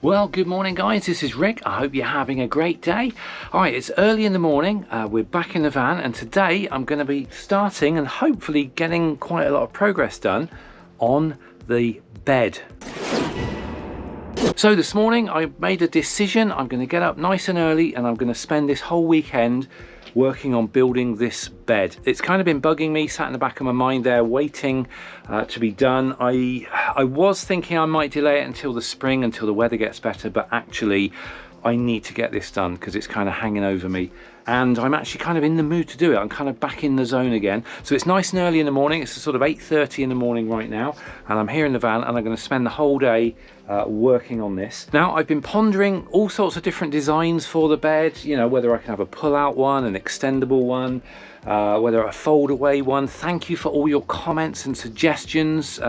Well, good morning guys, this is Rick. I hope you're having a great day. Alright, it's early in the morning, we're back in the van, and today I'm going to be starting and hopefully getting quite a lot of progress done on the bed. So this morning I made a decision. I'm going to get up nice and early and I'm going to spend this whole weekend working on building this bed. It's kind of been bugging me, sat in the back of my mind there waiting to be done. I was thinking I might delay it until the spring, until the weather gets better, but actually I need to get this done because it's kind of hanging over me, and I'm actually kind of in the mood to do it. I'm kind of back in the zone again. So it's nice and early in the morning. It's sort of 8:30 in the morning right now, and I'm here in the van and I'm going to spend the whole day working on this. Now, I've been pondering all sorts of different designs for the bed, you know, whether I can have a pull-out one, an extendable one, whether a fold-away one. Thank you for all your comments and suggestions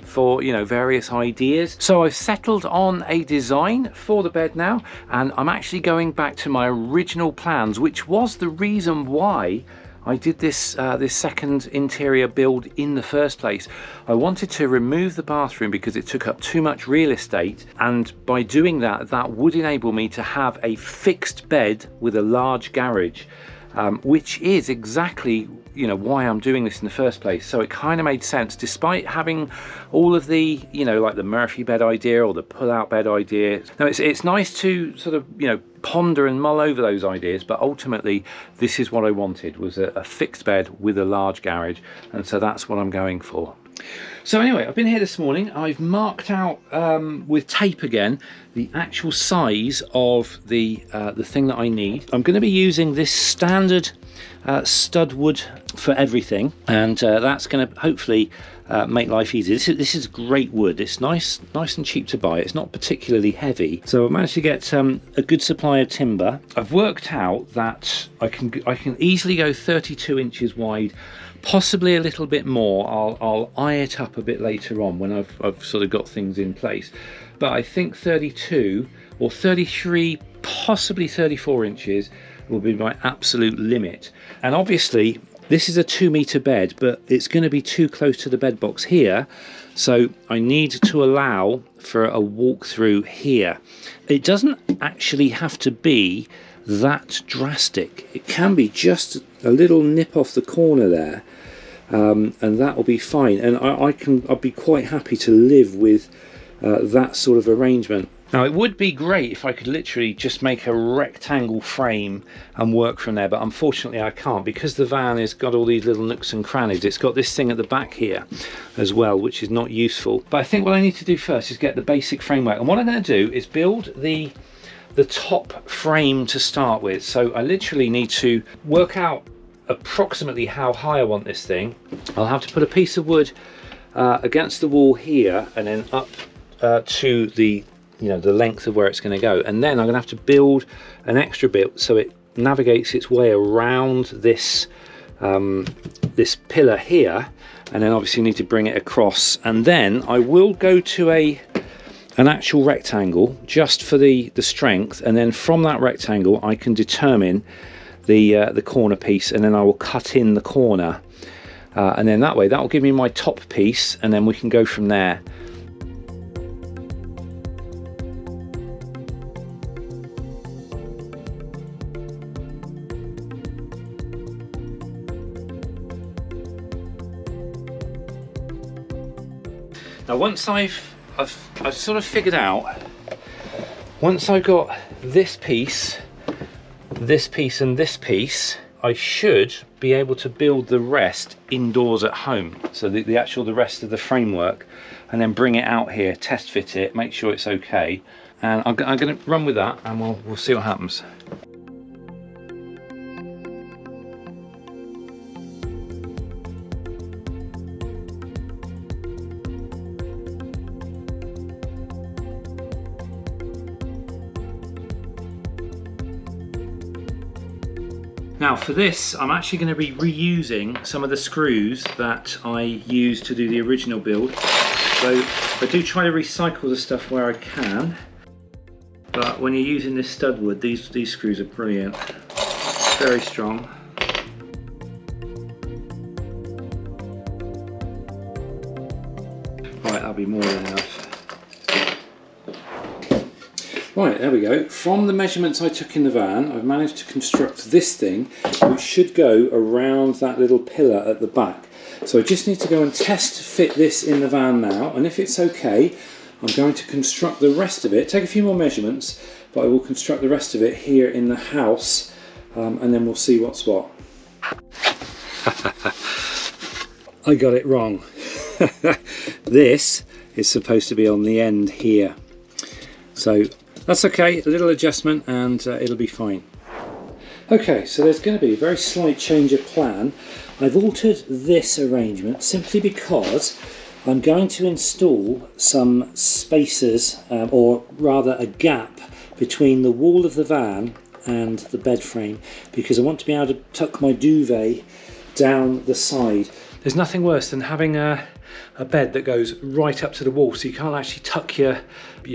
for, you know, various ideas. So I've settled on a design for the bed now, and I'm actually going back to my original plans, which was the reason why I did this this second interior build in the first place. I wanted to remove the bathroom because it took up too much real estate, and by doing that, that would enable me to have a fixed bed with a large garage, which is exactly, you know, why I'm doing this in the first place. So it kind of made sense, despite having all of the, you know, like the Murphy bed idea or the pull-out bed idea. Now it's nice to sort of, you know, ponder and mull over those ideas, but ultimately this is what I wanted, was a fixed bed with a large garage, and so that's what I'm going for. So anyway, I've been here this morning. I've marked out with tape again the actual size of the thing that I need. I'm going to be using this standard stud wood for everything, and that's going to hopefully make life easy. This is great wood. It's nice and cheap to buy. It's not particularly heavy, so I've managed to get a good supply of timber. I've worked out that I can easily go 32 inches wide, possibly a little bit more. I'll eye it up a bit later on when I've sort of got things in place, but I think 32 or 33, possibly 34 inches will be my absolute limit. And obviously this is a 2-meter bed, but it's going to be too close to the bed box here, so I need to allow for a walk-through here. It doesn't actually have to be that drastic. It can be just a little nip off the corner there, and that will be fine, and I'll be quite happy to live with that sort of arrangement. Now, it would be great if I could literally just make a rectangle frame and work from there, but unfortunately I can't, because the van has got all these little nooks and crannies. It's got this thing at the back here as well, which is not useful. But I think what I need to do first is get the basic framework, and what I'm going to do is build the top frame to start with. So I literally need to work out approximately how high I want this thing. I'll have to put a piece of wood against the wall here, and then up to the, you know, the length of where it's going to go, and then I'm going to have to build an extra bit so it navigates its way around this this pillar here, and then obviously need to bring it across, and then I will go to an actual rectangle just for the strength, and then from that rectangle I can determine the corner piece, and then I will cut in the corner, and then that way that will give me my top piece, and then we can go from there. Now, once I've sort of figured out, once I've got this piece, and this piece, I should be able to build the rest indoors at home. So the rest of the framework, and then bring it out here, test fit it, make sure it's okay, and I'm going to run with that, and we'll see what happens. Now for this, I'm actually going to be reusing some of the screws that I used to do the original build. So I do try to recycle the stuff where I can, but when you're using this stud wood, these screws are brilliant, very strong. Right, that'll be more than enough. Right, there we go. From the measurements I took in the van, I've managed to construct this thing, which should go around that little pillar at the back. So I just need to go and test fit this in the van now, and if it's okay, I'm going to construct the rest of it, take a few more measurements, but I will construct the rest of it here in the house, and then we'll see what's what. I got it wrong. This is supposed to be on the end here. So that's okay, a little adjustment and it'll be fine. Okay, so there's going to be a very slight change of plan. I've altered this arrangement simply because I'm going to install some spacers, or rather a gap between the wall of the van and the bed frame, because I want to be able to tuck my duvet down the side. There's nothing worse than having a bed that goes right up to the wall, so you can't actually tuck your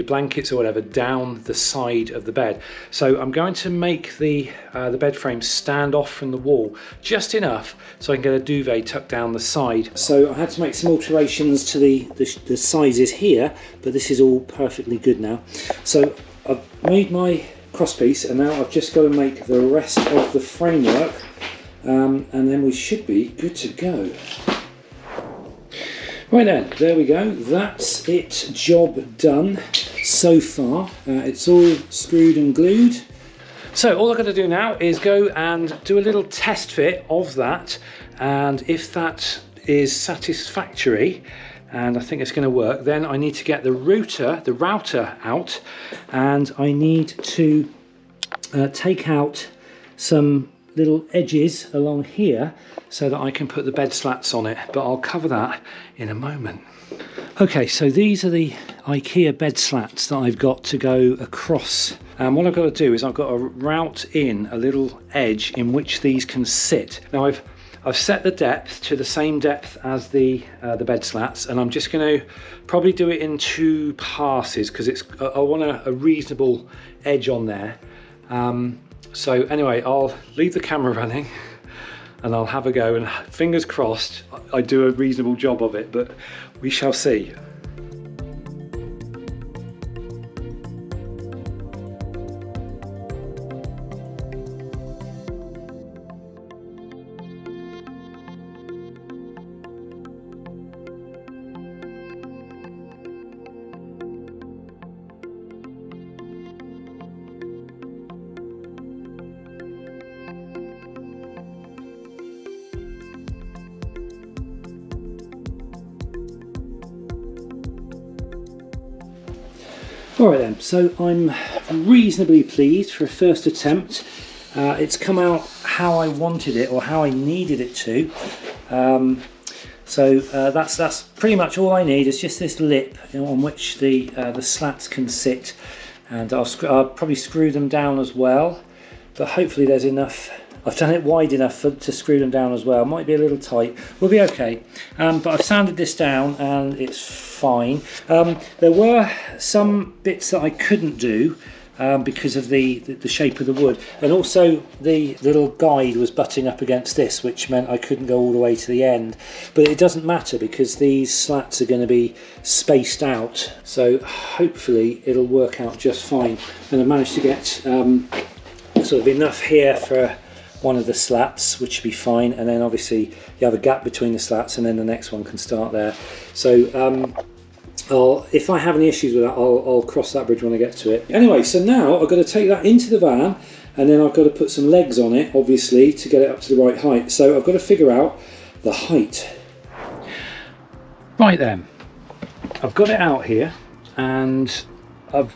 blankets or whatever down the side of the bed. So I'm going to make the bed frame stand off from the wall just enough so I can get a duvet tucked down the side. So I had to make some alterations to the sizes here, but this is all perfectly good now. So I've made my crosspiece, and now I've just got to make the rest of the framework, and then we should be good to go. Right then, there we go, that's it, job done so far. It's all screwed and glued. So all I've got to do now is go and do a little test fit of that, and if that is satisfactory, and I think it's going to work, then I need to get the router out, and I need to take out some little edges along here so that I can put the bed slats on it, but I'll cover that in a moment. Okay, so these are the IKEA bed slats that I've got to go across, and what I've got to do is I've got to route in a little edge in which these can sit. Now I've set the depth to the same depth as the bed slats, and I'm just going to probably do it in 2 passes because I want a reasonable edge on there. So anyway, I'll leave the camera running and I'll have a go, and fingers crossed I do a reasonable job of it, but we shall see. Alright then, so I'm reasonably pleased for a first attempt. It's come out how I wanted it, or how I needed it to. That's pretty much all I need. It's just this lip, on which the slats can sit, and I'll probably screw them down as well, but hopefully there's enough. I've done it wide enough to screw them down as well. Might be a little tight, we'll be okay. But I've sanded this down and it's fine. There were some bits that I couldn't do because of the shape of the wood, and also the little guide was butting up against this, which meant I couldn't go all the way to the end. But it doesn't matter because these slats are going to be spaced out, so hopefully it'll work out just fine. And I've managed to get sort of enough here for one of the slats, which should be fine, and then obviously you have a gap between the slats and then the next one can start there. So if I have any issues with that, I'll cross that bridge when I get to it. Anyway, so now I've got to take that into the van, and then I've got to put some legs on it, obviously, to get it up to the right height. So I've got to figure out the height. Right then, I've got it out here, and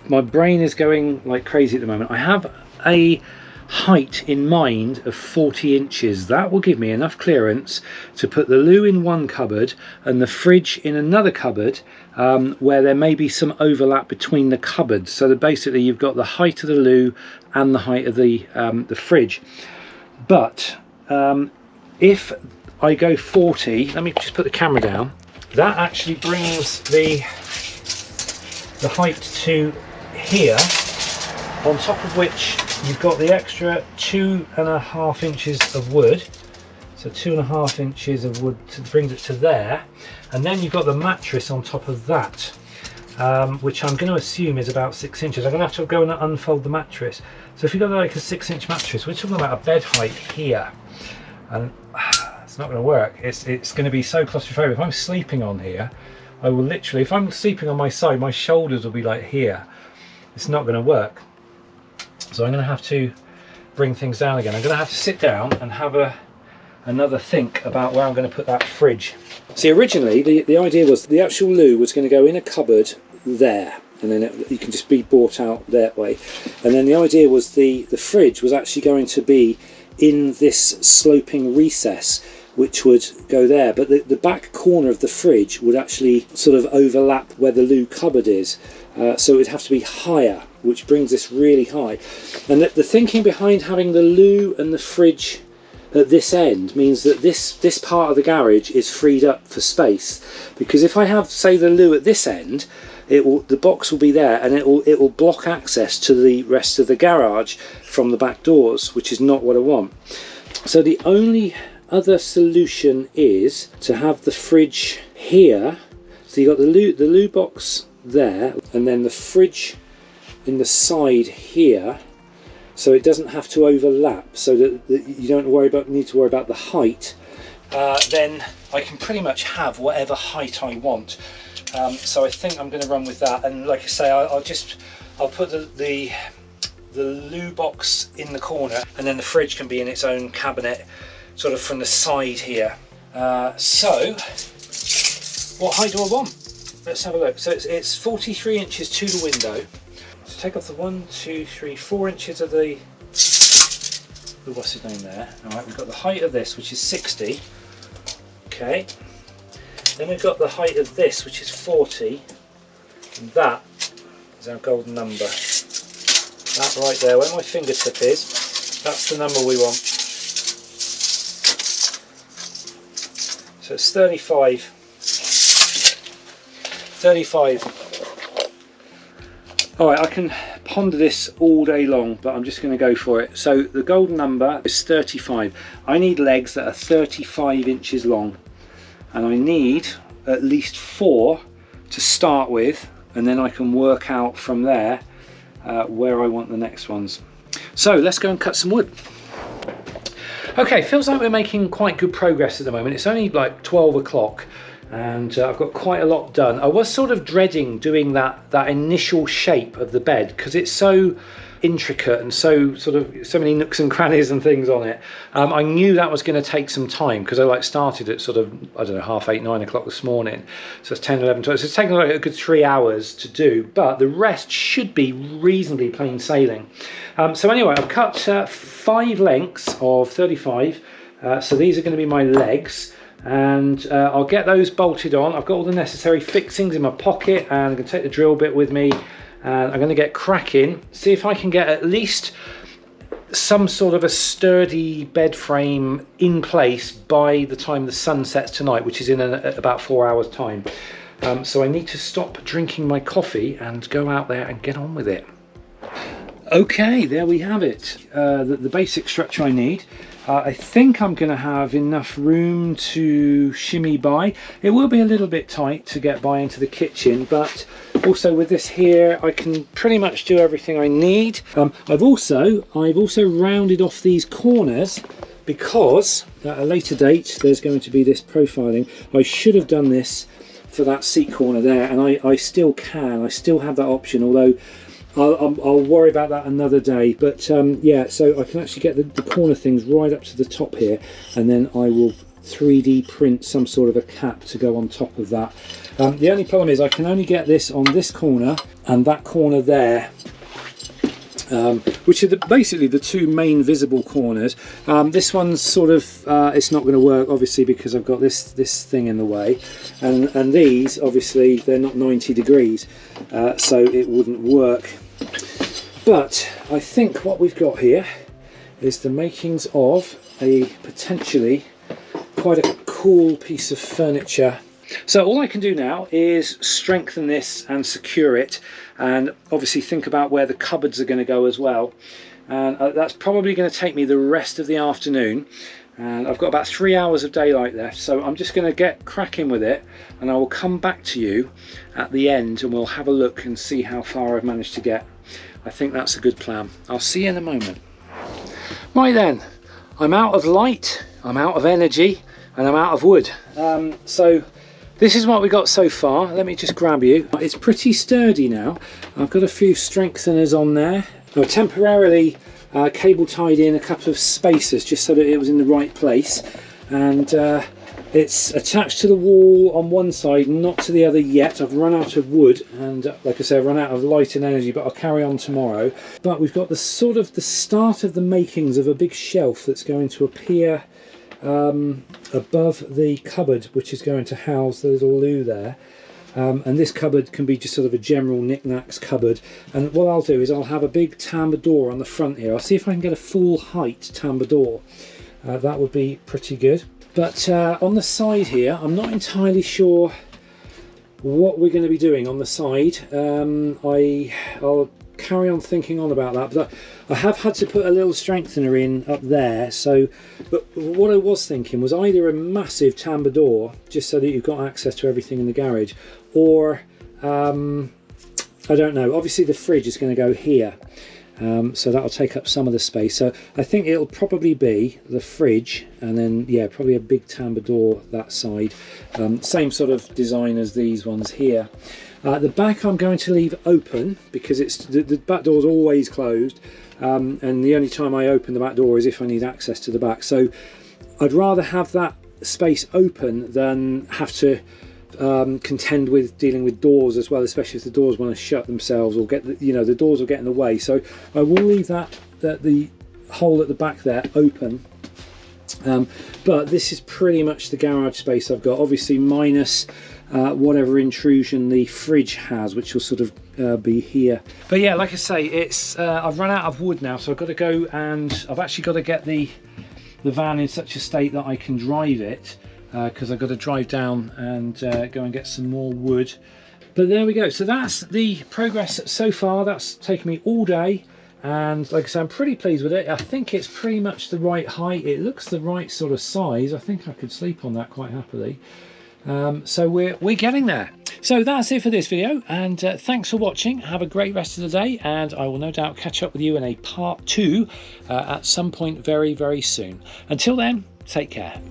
my brain is going like crazy at the moment. I have a height in mind of 40 inches. That will give me enough clearance to put the loo in one cupboard and the fridge in another cupboard, where there may be some overlap between the cupboards, so that basically you've got the height of the loo and the height of the fridge. But if I go 40, let me just put the camera down, that actually brings the height to here, on top of which you've got the extra 2.5 inches of wood. So 2.5 inches of wood brings it to there, and then you've got the mattress on top of that. which I'm going to assume is about 6 inches. I'm going to have to go and unfold the mattress. So if you've got like a 6-inch mattress, we're talking about a bed height here, and it's not going to work. It's going to be so claustrophobic. If I'm sleeping on here, I will literally, if I'm sleeping on my side, my shoulders will be like here. It's not going to work. So I'm going to have to bring things down again. I'm going to have to sit down and have another think about where I'm going to put that fridge. See, originally the idea was the actual loo was going to go in a cupboard there, and then you can just be bought out that way. And then the idea was the fridge was actually going to be in this sloping recess, which would go there, but the back corner of the fridge would actually sort of overlap where the loo cupboard is, so it would have to be higher, which brings this really high. And the thinking behind having the loo and the fridge at this end means that this part of the garage is freed up for space, because if I have, say, the loo at this end, the box will be there, and it will block access to the rest of the garage from the back doors, which is not what I want. So the only other solution is to have the fridge here. So you got the loo box there, and then the fridge in the side here, so it doesn't have to overlap, so that you don't need to worry about the height. Then I can pretty much have whatever height I want. So I think I'm going to run with that, and like I say, I'll put the loo box in the corner, and then the fridge can be in its own cabinet sort of from the side here. So what height do I want? Let's have a look. So it's 43 inches to the window. So take off the 4 inches of the what's his name there. All right, we've got the height of this, which is 60. Okay. Then we've got the height of this, which is 40. And that is our golden number. That right there, where my fingertip is, that's the number we want. So it's 35. 35. Alright, I can ponder this all day long, but I'm just going to go for it. So the golden number is 35. I need legs that are 35 inches long, and I need at least 4 to start with, and then I can work out from there where I want the next ones. So let's go and cut some wood. Okay, feels like we're making quite good progress at the moment. It's only like 12 o'clock, and I've got quite a lot done. I was sort of dreading doing that initial shape of the bed, because it's so intricate and so many nooks and crannies and things on it. I knew that was going to take some time, because I started at sort of, I don't know, 8:30, 9 o'clock this morning. So it's 10, 11, 12. So it's taken like a good 3 hours to do, but the rest should be reasonably plain sailing. So anyway, I've cut 5 lengths of 35. So these are going to be my legs, and I'll get those bolted on. I've got all the necessary fixings in my pocket, and I'm going to take the drill bit with me, and I'm going to get cracking, see if I can get at least some sort of a sturdy bed frame in place by the time the sun sets tonight, which is in about 4 hours time. So I need to stop drinking my coffee and go out there and get on with it. Okay, there we have it. The basic structure I need. I think I'm going to have enough room to shimmy by. It will be a little bit tight to get by into the kitchen, but also with this here, I can pretty much do everything I need. I've also rounded off these corners, because at a later date there's going to be this profiling. I should have done this for that seat corner there, and I still can. I still have that option, although I'll worry about that another day. But yeah, so I can actually get the corner things right up to the top here, and then I will 3D print some sort of a cap to go on top of that. The only problem is I can only get this on this corner and that corner there, which are basically the 2 main visible corners. This one's sort of it's not going to work, obviously, because I've got this thing in the way, and these obviously they're not 90 degrees, so it wouldn't work. But I think what we've got here is the makings of a potentially quite a cool piece of furniture. So all I can do now is strengthen this and secure it, and obviously think about where the cupboards are going to go as well. And that's probably going to take me the rest of the afternoon. and I've got about 3 hours of daylight left, so I'm just going to get cracking with it, and I will come back to you at the end and we'll have a look and see how far I've managed to get. I think that's a good plan. I'll see you in a moment. Right then, I'm out of light, I'm out of energy, and I'm out of wood. So this is what we got so far. Let me just grab you. It's pretty sturdy now. I've got a few strengtheners on there. I've temporarily cable tied in a couple of spacers just so that it was in the right place, and it's attached to the wall on one side, not to the other yet. I've run out of wood, and like I said, I've run out of light and energy, but I'll carry on tomorrow. But we've got the sort of the start of the makings of a big shelf that's going to appear above the cupboard, which is going to house the little loo there. And this cupboard can be just sort of a general knickknacks cupboard, and what I'll do is I'll have a big tambour door on the front here. I'll see if I can get a full height tambour door. That would be pretty good. But on the side here, I'm not entirely sure what we're going to be doing on the side. I'll carry on thinking on about that, but I have had to put a little strengthener in up there. So, but what I was thinking was either a massive tambour door, just so that you've got access to everything in the garage, or I don't know. Obviously, the fridge is going to go here, so that'll take up some of the space. So I think it'll probably be the fridge, and then yeah, probably a big tambour door that side. Same sort of design as these ones here. The back I'm going to leave open because it's the back door is always closed, and the only time I open the back door is if I need access to the back. So I'd rather have that space open than have to contend with dealing with doors as well, especially if the doors want to shut themselves or get the doors will get in the way. So I will leave the hole at the back there open. But this is pretty much the garage space I've got, obviously minus whatever intrusion the fridge has, which will sort of be here. But yeah, like I say, it's I've run out of wood now, so I've got to go, and I've actually got to get the van in such a state that I can drive it, because I've got to drive down and go and get some more wood. But there we go. So that's the progress so far. That's taken me all day, and like I say, I'm pretty pleased with it. I think it's pretty much the right height. It looks the right sort of size. I think I could sleep on that quite happily. So we're getting there. So that's it for this video, and thanks for watching. Have a great rest of the day, and I will no doubt catch up with you in a part 2 at some point very, very soon. Until then, take care.